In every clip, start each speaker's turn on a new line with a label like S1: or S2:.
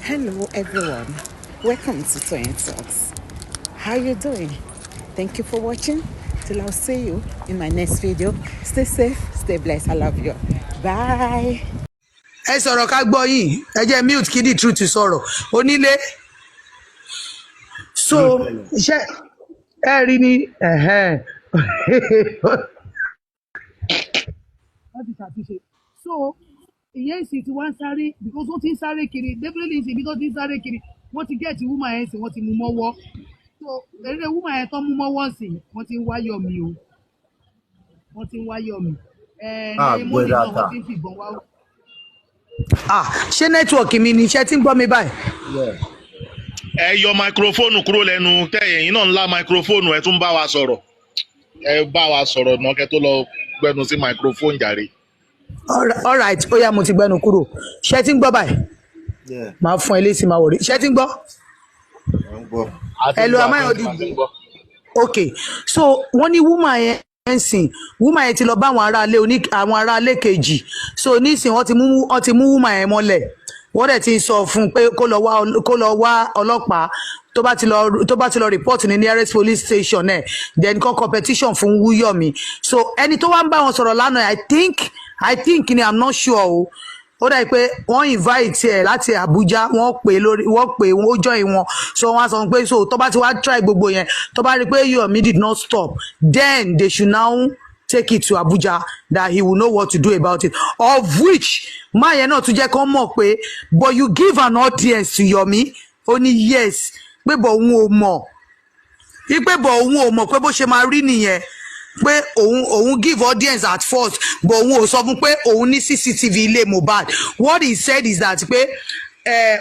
S1: Hello everyone, welcome to Toyeen Talks. How you doing? Thank you for watching. Till I'll see you in my next video. Stay safe, stay blessed. I love you. Bye.
S2: Ẹ sọ̀rọ̀ ká gbọ́ yín, ẹ jẹ́ mute kí the truth sọ̀rọ̀. Onílé. So iṣẹ́ ẹ rí ní
S3: láti ṣàtúnṣe. So ìyẹn ìsìn tí wọ́n ń sáré because wọ́n ti ń sáré kiri definitely ìsìn ibi tó ti ń sáré kiri wọ́n ti gẹ̀ẹ́tì woman yẹn sìn wọ́n ti mú mọ́wọ́. So eré woman yẹn tán mú mọ́wọ́ sìn wọ́n ti ń wáyọ̀ mi o. Wọ́n ti ń wáyọ̀ mi. Ẹ̀ẹ́dẹ̀yìn mọ́lẹ̀ náà wọ́n ti ń fìbọn wá.
S2: Ṣé nẹ́tíwọ̀kì mi ni iṣẹ́ tí ń gbọ́ mi báyìí?
S4: Ẹ yọ máikrófóònù kúrò lẹ́nu tẹ̀yìn náà ńlá máikrófóònù ẹ tún bá wa sọ̀rọ̀. Ẹ bá wa sọ̀rọ̀ náà kẹ́ tó lọ gbẹnu sí máikrófóònù jàre.
S2: All right, ó yá mo ti gbẹnu kúrò. Ṣé tí ń gbọ́ báyìí? Màá fún ẹ lésì máa wọ̀rí. Ṣé tí ń gbọ́? Hello, am I audible? Okay, so wọ́n ní woman yẹn woman yẹn ti lọ bá àwọn aráalé kejì, so nísìn wọ́n ti mú woman yẹn mọ́lẹ̀, wọ́n dẹ̀ ti sọ fún un pé kó lọ wá ọlọ́pàá tó bá ti lọ report ní nearest police station then kọ́ competition fún Wúyọ̀mí. So ẹni tó wá ń bá wọn sọ̀rọ̀ lánàá I think ni I'm not sure o. Ó dà pé wọ́n invite ẹ̀ láti Abuja, wọ́n join wọn, so wọ́n á sọ pé so tó bá ti wá try gbogbo yẹn, tó bá rí pé Yomi did not stop, then they should now take it to Abuja that he will know what to do about it, of which máa yẹn náà tún jẹ́ kán mọ̀ pé but you give an audience to Yomi. Ó ní yes pé bọ̀ òun ò mọ̀ pé bó ṣe máa rí nìyẹn, pé òun give audience at first but òun ò sọ fún pé òun ní CCTV ilé Mohbad. What he said is that pé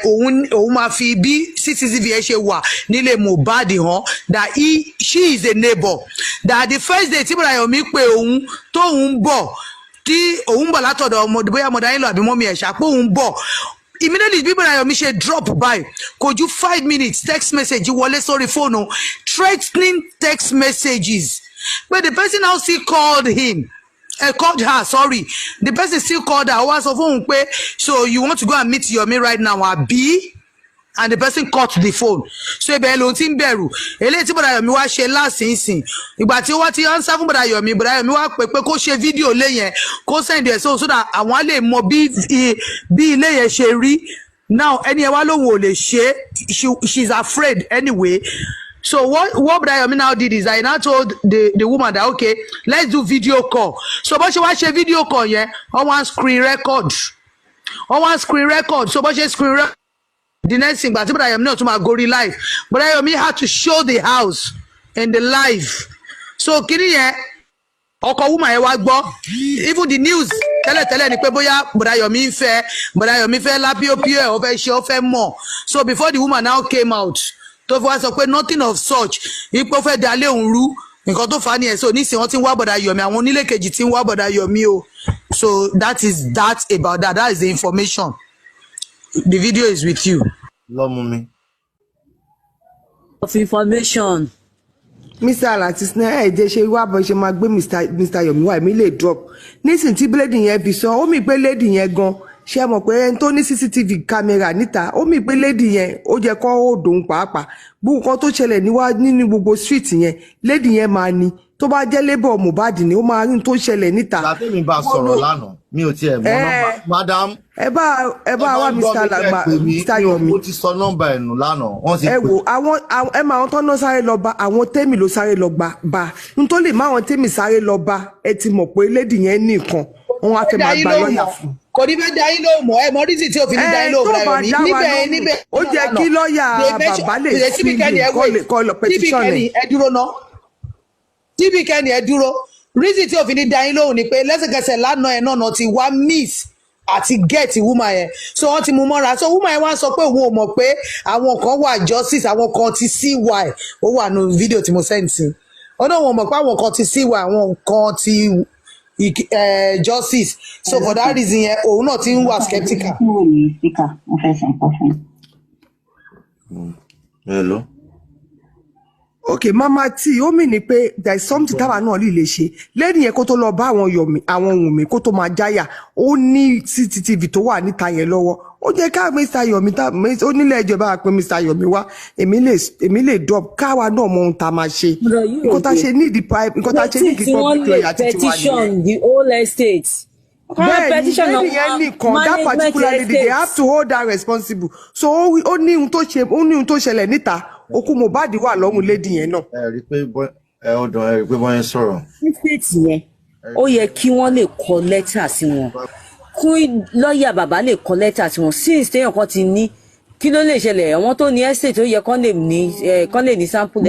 S2: òun máa fi bí CCTV ẹ ṣe wà nílé Mohbad hàn, that she is a neighbor, that the first day tí Yomi pé òun tóun bọ̀ tí òun bọ̀ látọ̀dọ̀ bóyá Mọ̀dáyínlọ àbí mọ́mí ẹ̀ṣà pé òun bọ̀, immediately bí Yomi ṣe drop by kò ju 5 minutes text message wọlé sórí fóònù, threatening text messages. But the person now still called her, sorry. The person still called her. Was of phone pay. So you want to go and meet Yomi right now, Abi? And the person cut the phone. So ebe lo tin bẹ̀rù. Ele tí Yomi wá ṣe last sin. Ìgbà tí ó wá ti answer fún Yomi wá pé kó ṣe video lé yẹn, kó send it so that àwọn lè mọ̀ bí ilé yẹn ṣe rí. Now ẹni ẹ wá lóhùn ò lè ṣe. She's afraid anyway. So what Yomi now did is I now told the woman that okay, let's do video call. So but she watch a video call on one screen record. So but she screen record. The next thing, but Yomi not to my go live. But Yomi had to show the house in the live. So kini ọkọ woman ẹ wá gbọ́, even the news tẹ́lẹ̀ ni pé bóyá Yomi fẹ́ lápíopío ẹ̀ ó fẹ́ mọ̀. So before the woman now came out, tó fi wá sọ pé nothing of such, ipò fẹ́ dalé òun rú, nǹkan tó fà á nìyẹn. So nísìnyí wọ́n ti ń wá bọ̀dà Yomi, àwọn onílé kejì ti ń wá bọ̀dà Yomi o. So that is about that. That is the information. The video is with you.
S5: Lọ́mú
S6: of information.
S7: Mr Latisneh jẹ́ ṣe wá bọ́ ṣe máa gbé Mr Yomi wá èmi lè drop nísìnyí tí bíléèdì yẹn fi sọ ó mì pé léèdì yẹn gan ṣe mọ̀ pé ẹni tó ní CCTV camera níta ó mì pé léèdì yẹn ó jẹ́ kó òdòun pàápàá gbogbo nǹkan tó ṣẹlẹ̀ nínú gbogbo street yẹn léèdì yẹn máa ní tó bá jẹ́ labour Mohbad ni ó máa rí tó ṣẹlẹ̀ níta.
S5: Látẹ̀mí bá sọ̀rọ̀ lánàá mi ò tiẹ̀ mọ̀ nọ́mbà madam. ẹ
S7: bá wá Mr Yomi.
S5: Mo ti sọ nọ́mbà ẹ̀nù lánàá wọ́n ti pè.
S7: ẹ wo ẹ máa wọn tọ́nà sáré lọ bá àwọn tẹ́mì ló sáré lọ bá nítorí máa wọn tẹ́mì sáré lọ bá ẹ ti mọ̀ pé léèdì yẹn nìkan wọn á fẹ́ máa gba lọ́ọ̀yà fún.
S2: Kò ní fẹ́ dá yín lóhùn mọ́, ẹ mọ rísì tí òfin ní dá yín lóhùn Yomi níbẹ̀.
S7: Ó jẹ́ kí lọ́ọ̀yà bàbá lè fi kọ́ petition ẹ̀.
S2: TB Kenny ẹ dúró, rísì tí òfin ní dá yín lóhùn ni pé lẹ́sẹ̀kẹsẹ̀ lánàá ẹ̀ náà ti wá miss àti get woman yẹn, so wọ́n ti mú mọ́ra. So woman yẹn wá sọ pé òun ò mọ̀ pé àwọn kan wà justice, àwọn kan ti CY, ó wà nù fídíò tí mo send sí. Ó náà wọ́n mọ̀ pé àwọn kan ti CY, àwọn kan ti justice. So for that reason yẹn òun náà ti ń wà skeptical.
S5: Hello.
S7: Okay, Mama T, ó mì ní pé there is something táwa náà lè ṣe lẹ́yìn yẹn kó tó lọ bá àwọn Yomi àwọn Wùnmí kó tó máa jáyà ó ní CCTV tó wà níta yẹn lọ́wọ́ ó jẹ́ ká Mr Yomi ó nílé ẹjọ́ bá pé Mr Yomi wá èmi lè drop káwa náà mọ ohun tá a máa ṣe nǹkan tá a ṣe ní public lawyer títí wà nìyẹn.
S6: the whole estate.
S7: Bẹ́ẹ̀ni lady yẹn nìkan that particular lady they have to hold her responsible so ó ní ohun tó ṣẹlẹ̀ níta òkú Mohbad wà lọ́rùn lady yẹn náà.
S5: ẹ rí pé bọ́n yẹn sọ̀rọ̀.
S6: estate yẹn ó yẹ kí wọ́n lè kọ lẹ́tà sí wọn kún lọ́ọ̀yà bàbá lè kọ lẹ́tà sí wọn since téèyàn kan ti ní kí ló lè ṣẹlẹ̀ àwọn tó ní estate ó yẹ kán lè ní sample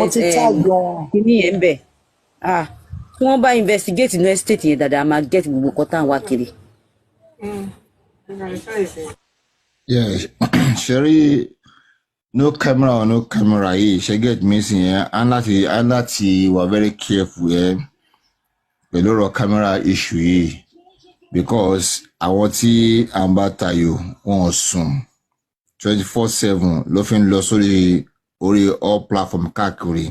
S6: kíní yẹn ń bẹ̀ tí wọ́n bá investigate ní estate yẹn dáadáa máa get gbogbo nǹkan tá à ń wá kiri.
S8: ṣeré no camera or no camera yìí ṣe get missing yẹn á láti wà very careful yẹn pẹ̀lú ọ̀rọ̀ camera issue yìí because àwọn tí à ń bá tayò wọn sùn 24/7 ló fi ń lọ sórí all platform káàkiri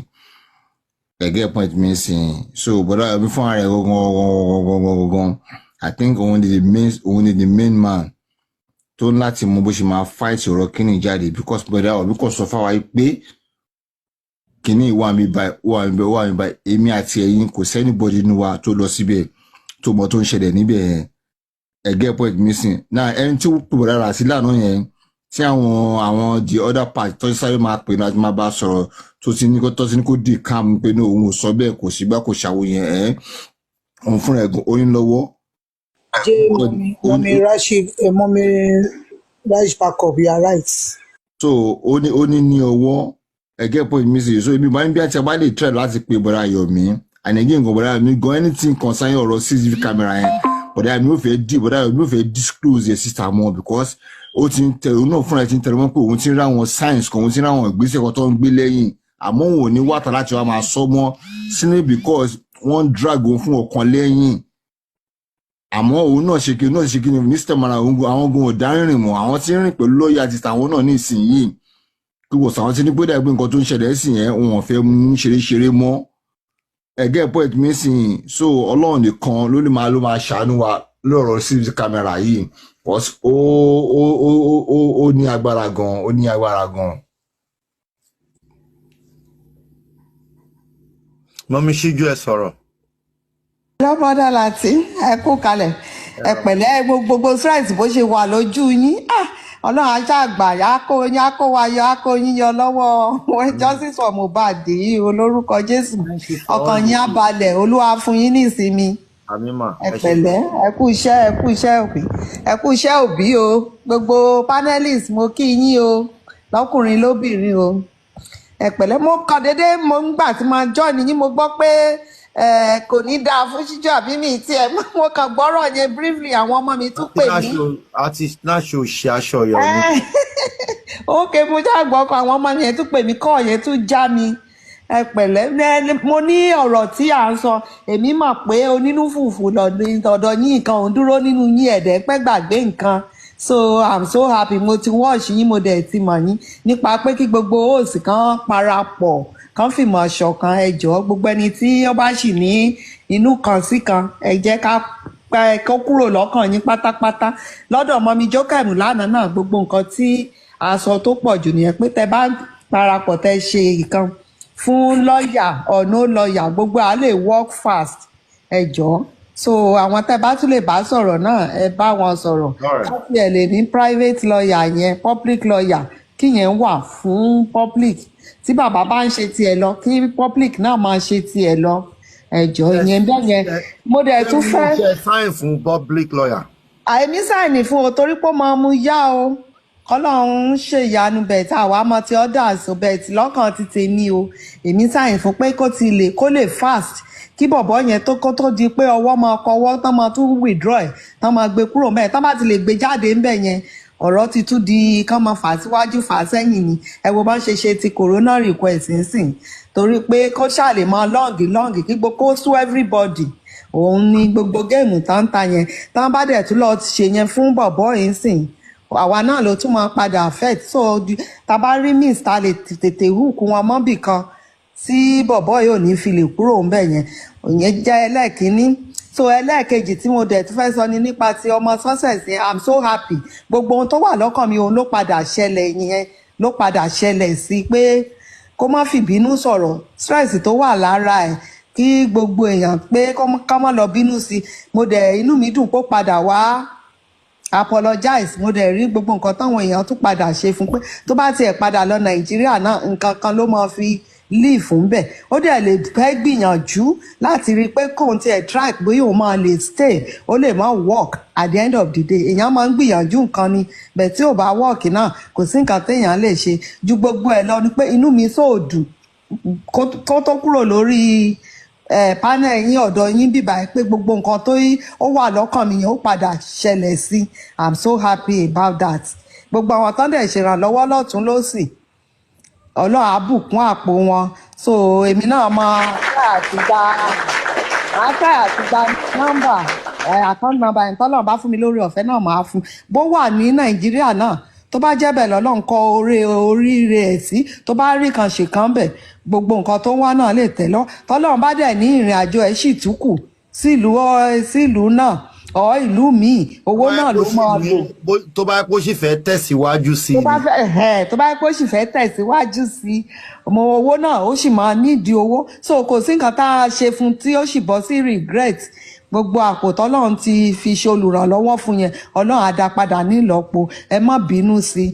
S8: get point missing so bọ́dá ẹ̀mí fún ara ẹ̀ gangan I think òun ni the main man tó ń láti mú bó ṣe máa fight ọ̀rọ̀ kíní jáde because bọ́dá ọ̀bí kò sọ fáwa pé kíní wà mí báyìí èmi àti ẹ̀yin kò sẹ́nibọ́dì nínú wa tó lọ síbẹ̀ tó mọ̀ tó ń ṣẹlẹ̀ níbẹ̀ get point missing náà ẹni tí ó pè bọ́dá rà sí lánàá yẹn tí àwọn the other part tó sáré máa pè náà máa bá sọ̀rọ̀ tó ti ní kó dì kám pé ní òun ò sọ bẹ́ẹ̀ kò sí bá kò ṣàwò yẹn òun fúnra ẹ̀gùn orin lọ́wọ́.
S3: mọ́mí Rashid Pakov you are right.
S8: so ó ní ọwọ́ get point missing so ibi máa ń bí àti àbá lè try láti pe bọ́dá Yomi and again bọ́dá mi gan anything concerning ọ̀rọ̀ CCTV camera yẹn bọ́dá mi ò fẹ́ disclose yẹn síta mọ́ because ó ti ń tẹ̀rù náà fúnra ẹ̀ ti ń tẹ̀rù mọ́ pé òun ti ń ráwọn science kan òun ti ń ráwọn ìgbésẹ̀ kan tó ń gbé lẹ́yìn àmọ́ òun ò ní wàtà láti wá máa sọ mọ́ sínú because wọ́n drag òun fún ọkàn lẹ́yìn àmọ́ òun náà ṣe kí ni minister mara àwọn ogun ọ̀darìnrìn mọ́ àwọn tí ń rìn pẹ̀lú lọ́ọ̀yà àti tàwọn náà ní ìsinyìí kí wọ́n sàwọn tí ní gbọ́dọ̀ ẹgbẹ́ nǹkan tó ń ṣẹlẹ̀ sí yẹn wọn fẹ́ mú ṣeré mọ́ ẹ̀gẹ́ point missing so ọlọ́run nìkan ló máa ṣàánú wa lọ́rọ̀ CCTV camera yìí because ó ní agbára gan.
S5: Mọ́mí ṣíjú ẹ sọ̀rọ̀.
S1: lọ́bọ̀dà láti ẹ kú kalẹ̀ ẹ pẹ̀lẹ́ gbogbo stress bó ṣe wà lójú yín ọlọ́run ajá àgbà á kó wa yọ á kó yín yọ lọ́wọ́ justice for Mohbad yìí olórúkọ Jésù ọkàn yín á balẹ̀ Olúwa fún yín ní ìsinmi ẹ pẹ̀lẹ́ ẹ kú iṣẹ́ òbí o gbogbo panelists mo kí yín o lọ́kùnrin lóbìnrin o ẹ pẹ̀lẹ́ mo kàn déédéé mo ń gbà tí máa join yín mo gbọ́ pé kò ní dáa fún ṣíjú àbí mi tí ẹ mo kàn gbọ́rọ̀ yẹn briefly àwọn ọmọ mi tún pè mí.
S5: àti náṣọ ṣe aṣọ yọ ni.
S1: ókè mo já gbọ́ kan àwọn ọmọ mi yẹn tún pè mí kọ́ yẹn tún já mi ẹ pẹ̀lẹ́ mo ní ọ̀rọ̀ tí à ń sọ èmi mọ̀ pé onínú fùfù lọ́dọ̀ yín nǹkan òun dúró nínú yín ẹ̀dẹ́ pẹ́ gbàgbé nǹkan so I'm so happy mo ti watch yín mo dẹ̀ ti mọ̀ yín nípa pé kí gbogbo host kan parapọ̀ kan fìmọ̀ ṣọ̀kan ẹ jọ̀ọ́ gbogbo ẹni tí ó bá sì ní inú kan sí kan ẹ jẹ́ kó kúrò lọ́kàn yín pátápátá lọ́dọ̀ ọmọ mi jókèmù lánàá náà gbogbo nǹkan tí a sọ tó pọ̀ jù nìyẹn pé tẹ bá parapọ̀ tẹ ṣe ìkan fún lọ́ọ̀yà or no lọ́ọ̀yà gbogbo à lè work fast ẹ jọ̀ọ́ so àwọn tẹ bá tún lè bá sọ̀rọ̀ náà ẹ bá wọn sọ̀rọ̀ láti ẹ̀ lè ní private lawyer yẹn public lawyer kí yẹn wà fún public tí bàbá bá ń ṣe tiẹ̀ lọ kí public náà máa ṣe tiẹ̀ lọ ẹjọ́ ìyẹn bẹ́ẹ̀ yẹn mo dẹ̀ tún fẹ́.
S5: ṣe sáìn fún public lawyer.
S1: àìní sáìnì fún o torí pé ó máa mú yá o kọ́lọ́run ń ṣe ìyanu bẹ́ẹ̀ tá àwa mọ ti ọ́dà so bẹ́ẹ̀ tí lọ́kàn ti tèmi o èmi sáìn fún pé kó lè fast kí bọ̀bọ̀ yẹn kó tó di pé ọwọ́ máa kọwọ́ tán máa tún withdraw ẹ̀ tán máa gbé kúrò mẹ́ẹ̀ tán bá ti lè gbé jáde ńbẹ̀ yẹn ọ̀rọ̀ ti tún di kán máa fà síwájú fà sẹ́yìn ni ẹ wo bá ń ṣe ti corona request nsìn torí pé kó ṣàlè máa lọ́ǹgì kí gbogbo sú everybody òun ni gbogbo géèmù táǹtà yẹn tán bá dẹ̀ tún lọ ṣe yẹn fún bọ̀bọ̀ yìí sìn àwa náà ló tún máa padà affect so tá bá rí miss ta lè tètè hook wọn mọ́bì kan tí bọ̀bọ̀ yóò ní fi lè kúrò ńbẹ̀ yẹn òyìn jẹ́ ẹlẹ́ẹ̀kínní
S9: so ẹlẹ́ẹ̀kejì tí mo dẹ̀ tún fẹ́ sọ ni nípa ti ọmọ success yẹn I'm so happy gbogbo ohun tó wà lọ́kàn mi òun ló padà ṣẹlẹ̀ yẹn ló padà ṣẹlẹ̀ sí pé kó má fìbínú sọ̀rọ̀ stress tó wà lára ẹ̀ kí gbogbo èèyàn pé ká má lọ bínú sí mo dẹ̀ inú mi dùn kó padà wá apologize mo dẹ̀ rí gbogbo nǹkan táwọn èèyàn tún padà ṣe fún pé tó bá tiẹ̀ padà lọ Nàìjíríà náà nǹkan kan ló máa fi leave fún bẹ́ẹ̀ ó dẹ̀ lè fẹ́ gbìyànjú láti rí i pé kóun tiẹ̀ track bóyá òun máa lè stay ó lè má work at the end of the day èèyàn máa ń gbìyànjú nǹkan ni bẹ́ẹ̀ tí ò bá work náà kò sí nǹkan téèyàn lè ṣe ju gbogbo ẹ̀ lọ ni pé inú mi sóòdù kó tó kúrò lórí panel yín ọ̀dọ̀ yín bíbá pé gbogbo nǹkan tó ó wà lọ́kàn mi yẹn ó padà ṣẹlẹ̀ sí I'm so happy about that gbogbo àwọn tó ń dẹ̀ ṣèrànlọ́wọ́ lọ́tún lósì Ọlọ́run á bùkún àpò wọn so èmi náà máa fẹ́ àti gba nọ́mbà account number ẹ̀ tọ́lọ́run bá fún mi lórí ọ̀fẹ́ náà máa fún bó wà ní Nàìjíríà náà tó bá jẹ́ bẹ́ẹ̀ lọ́lọ́run kọ oríire ẹ̀ sí tó bá rí kan ṣe kan bẹ̀ gbogbo nǹkan tó ń wá náà lè tẹ̀ lọ tọ́lọ́run bá dẹ̀ ní ìrìn àjò ẹ̀ sì túkù sílùú náà ọ̀ ìlú míì owó náà ló máa lò.
S5: tó bá kó sì fẹ́ tẹ̀síwájú sí i.
S9: tó bá kó sì fẹ́ tẹ̀síwájú sí i ọmọ owó náà ó sì máa nídìí owó so kò sí nǹkan tá a ṣe fún tí ó sì bọ́ sí regret gbogbo àpò tọ́lọ́run ti fi ṣe olùrànlọ́wọ́ fún yẹn Ọlọ́run á dá padà nílọ́po ẹ má bínú sí i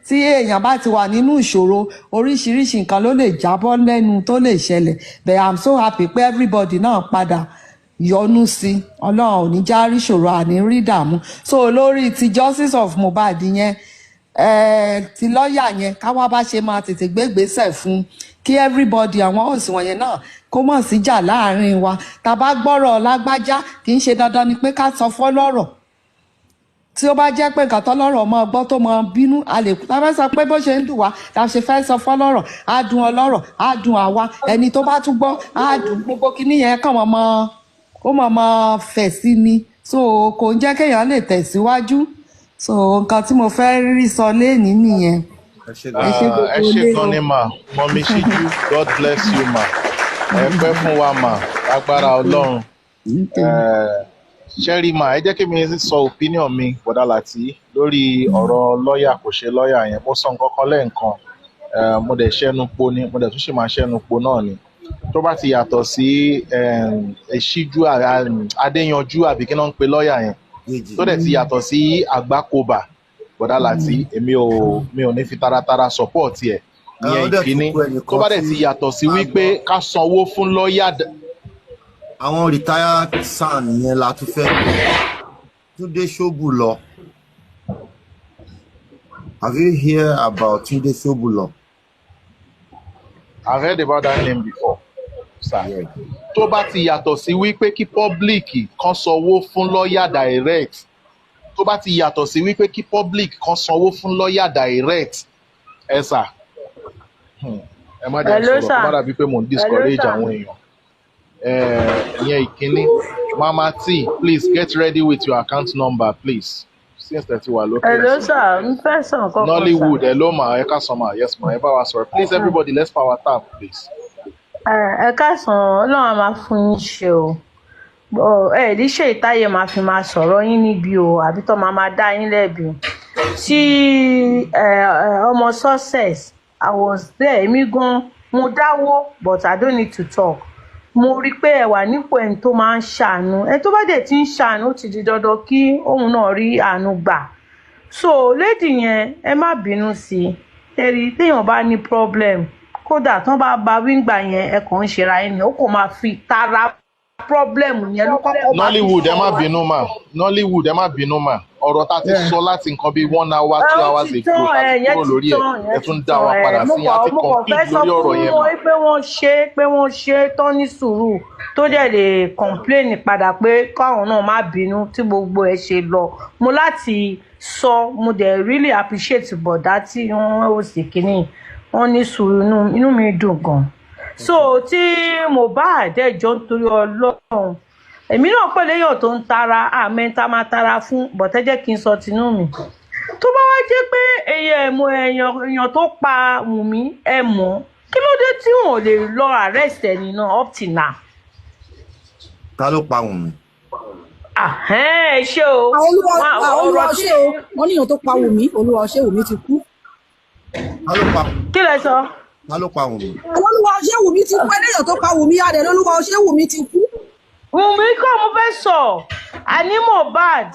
S9: tí èèyàn bá ti wà nínú ìṣòro oríṣiríṣi nǹkan ló lè jábọ́ lẹ́nu tó lè ṣẹlẹ̀ but I'm so happy pé everybody náà padà yọ́nú sí Ọlọ́run ò ní já rí ìṣòro àní rí dààmú so lórí ti justice of Mohbad yẹn ti lọ́ọ̀yà yẹn káwá bá ṣe máa tètè gbégbèsè fún kí everybody àwọn òsì wọ̀nyẹn náà kó mọ̀ síjà láàrin wa tá a bá gbọ́rọ̀ lágbájá kì í ṣe dandan ni pé ká sọ fọ́lọ́rọ̀ tí ó bá jẹ́ pé nǹkan tọ́lọ́rọ̀ máa gbọ́ tó máa bínú a lè tá a fẹ́ sọ pé bó ṣe ń dùn wá tá a ṣe fẹ́ sọ fọ́lọ́rọ̀ á dùn ọlọ́rọ̀ á dùn àwa ẹni tó bá tún gbọ́ á dùn gbogbo kinní yẹn kàn ó máa fẹ̀ sí ni so kò ń jẹ́ kéèyàn lè tẹ̀síwájú so nǹkan tí mo fẹ́ rí sọ léèní nìyẹn.
S4: ẹ ṣe gan ni mà mọ́mí ṣíjú God bless you mà ẹ pẹ́ fún wa mà agbára Ọlọ́run ṣẹ́rí mà ẹ jẹ́ kí mi sọ opinion mi bọ̀dá Láti lórí ọ̀rọ̀ lọ́ọ̀yà kò ṣe lọ́ọ̀yà yẹn mo sọ nǹkan kan lẹ́ẹ̀kan mo dẹ̀ ṣẹ́nu po ni mo dẹ̀ tún ṣì máa ṣẹ́nu po náà ni tó bá ti yàtọ̀ sí ìṣíjú adéyanjú àbí kí náà ń pe lọ́ọ̀yà yẹn tó dẹ̀ ti yàtọ̀ sí àgbákòbà bọ̀dá Láti mi ò ní fi taratara support ẹ̀ ìyẹn ìkíní tó bá dẹ̀ ti yàtọ̀ sí wípé ká sanwó fún lọ́ọ̀yà.
S5: àwọn retired san yẹn la tún fẹ́ Túndé Ṣóbùlọ. Have you heard about Túndé Ṣóbùlọ?
S4: I've heard about that name before, sir. Tó bá ti yàtọ̀ sí wípé kí public kan sanwó fún lọ́ọ̀yà direct tó bá ti yàtọ̀ sí wípé kí public kan sanwó fún lọ́ọ̀yà direct ẹ sà ẹ má jẹ́ sọ̀rọ̀ kó má dàbí pé mò ń discourage àwọn èèyàn ìyẹn ìkíní Mama T, please get ready with your account number please since that you are looking.
S10: Hello sir, n fẹ́ sàn kọ́kọ́ sir.
S4: Nollywood hello ma ẹ ká sọ ma yes ma ẹ bá wa sọ̀rọ̀ please everybody let's power tap please.
S10: Ẹ ká sàn Ọlọ́run á máa fún yín ṣe o ní ṣe ìtayé máa fi máa sọ̀rọ̀ yín níbi o àbí tó máa dá yín lẹ́bi o tí ọmọ success I was there èmi gan mo dáwó but I don't need to talk mo rí pé ẹ wà nípò ẹni tó máa ń ṣàánú ẹni tó bá dẹ̀ ti ń ṣàánú ó ti di dandan kí òun náà rí àánú gbà so lady yẹn ẹ má bínú sí i ẹ̀rí téèyàn bá ní problem kódà tán bá ba wíńgbà yẹn ẹ kàn ń ṣera ẹni ó kò máa fi tara problem yẹn ló kọ́kọ́ bá
S4: Nollywood ẹ má bínú mà Nollywood ẹ má bínú mà ọ̀rọ̀ tá a ti sọ láti nǹkan bíi 1 hour 2 hours ago láti kúrò lórí ẹ tún dá wa padà sí àti complete lórí ọ̀rọ̀ yẹn mà.
S10: pé wọ́n ṣe tán ní sùúrù tó dẹ̀ lè complain padà pé káwọn náà má bínú tí gbogbo ẹ ṣe lọ mo láti sọ mo dẹ̀ really appreciate bọ̀dá tí wọ́n ò sì kíní wọ́n ní sùúrù inú mi dùn gan so tí Mohbad ẹjọ́ nítorí Ọlọ́run èmi náà pẹ̀lú èèyàn tó ń tara àmẹ́ta máa tara fún bọ̀tẹ́ jẹ́ kí n sọ tinú mi tó bá wá jẹ́ pé èèyàn tó pa Wùmí ẹ mọ̀ kí ló dé tí wọn ò lè lọ arrest ẹni náà up till now.
S5: ta ló pa Wùnmí.
S10: Ṣé o
S11: olúwa ṣé o wọ́n níyàn tó pa Wùmí olúwa ṣé Wùmí ti kú.
S5: ta ló pa
S10: kí lẹ sọ.
S5: ta ló pa Wùmí.
S11: olúwa ṣé Wùmí ti kú ẹlẹ́yàn tó pa Wùmí adẹ̀ lólúwa ṣé Wùmí ti kú.
S10: Wùmí kọ́ mo fẹ́ sọ àní Mohbad.